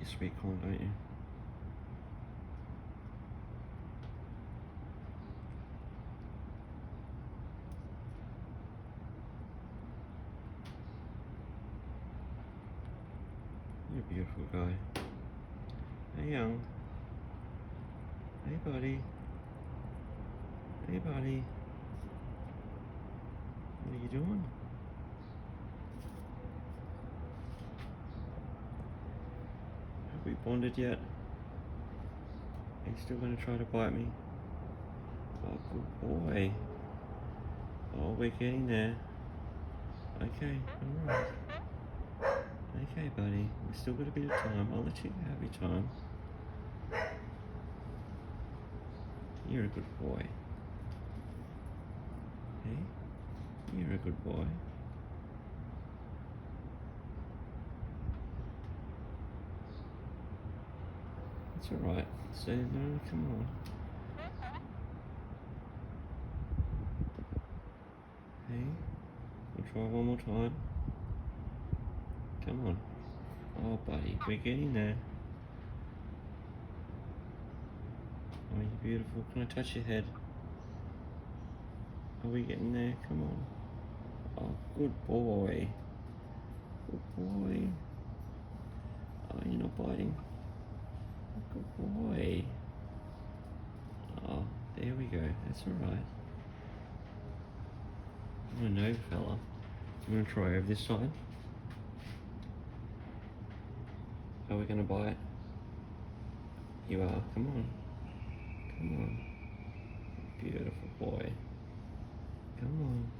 your sweet corn, don't you? You're a beautiful guy. Hey, young. Hey, buddy. Hey, buddy. What are you doing? Have we bonded yet? Are you still going to try to bite me? Oh, good boy. Oh, we're getting there. Okay, alright. Okay, buddy. We've still got a bit of time. I'll let you have your time. You're a good boy. Hey? You're a good boy. It's alright. So, no, come on. Hey? We'll try one more time. Come on. Oh, buddy, we're getting there. Oh, you're beautiful. Can I touch your head? Are we getting there? Come on. Oh, good boy. Good boy. Oh, you're not biting. Good boy. Oh, there we go. That's alright. I know, fella. You want to try over this side? Are we going to bite? You are. Come on. Come on. Beautiful boy. Come on.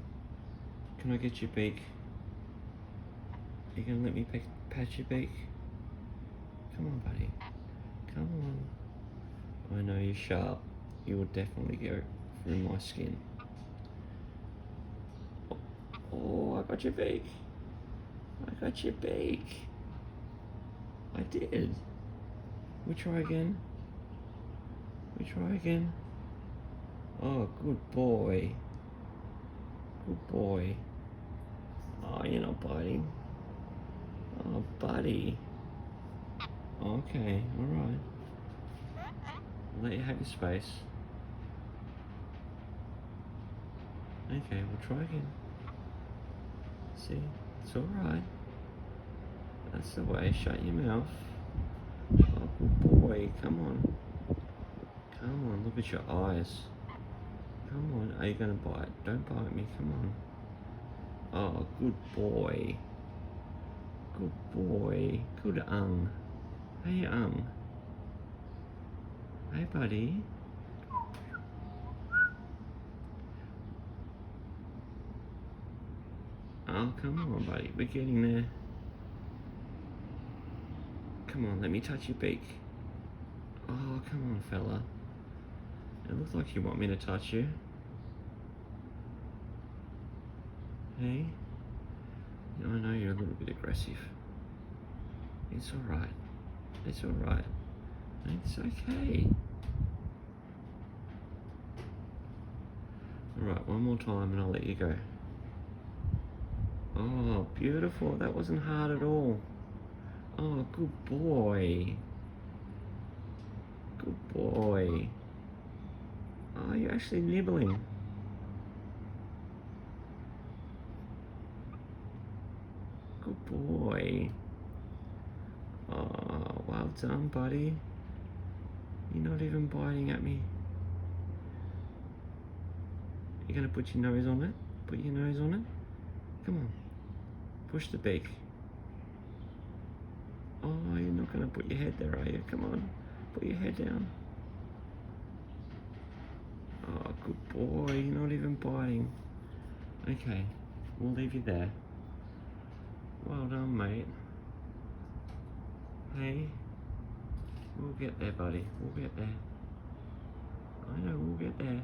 Can I get your beak? Are you going to let me pat your beak? Come on, buddy. Come on. I know you're sharp. You will definitely go through my skin. Oh, I got your beak. I got your beak. I did. We try again. We try again. Oh, good boy. Good boy. Oh, you're not biting. Oh, buddy. Okay, alright. I'll let you have your space. Okay, we'll try again. See? It's alright. That's the way. Shut your mouth. Oh, good boy. Come on. Come on, look at your eyes. Come on. Are you going to bite? Don't bite me. Come on. Oh, good boy. Good boy. Good Hey, Hey, buddy. Oh, come on, buddy. We're getting there. Come on, let me touch your beak. Oh, come on, fella. It looks like you want me to touch you. Hey? I know you're a little bit aggressive. It's alright. It's alright. It's okay. Alright, one more time and I'll let you go. Oh, beautiful. That wasn't hard at all. Oh, good boy. Good boy. Oh, you're actually nibbling. Good boy. Oh, well done, buddy. You're not even biting at me. You're gonna put your nose on it? Put your nose on it? Come on. Push the beak. Oh, you're not gonna put your head there, are you? Come on. Put your head down. Oh, good boy. You're not even biting. Okay. We'll leave you there. Well done, mate. Hey. We'll get there, buddy. We'll get there. I know, we'll get there.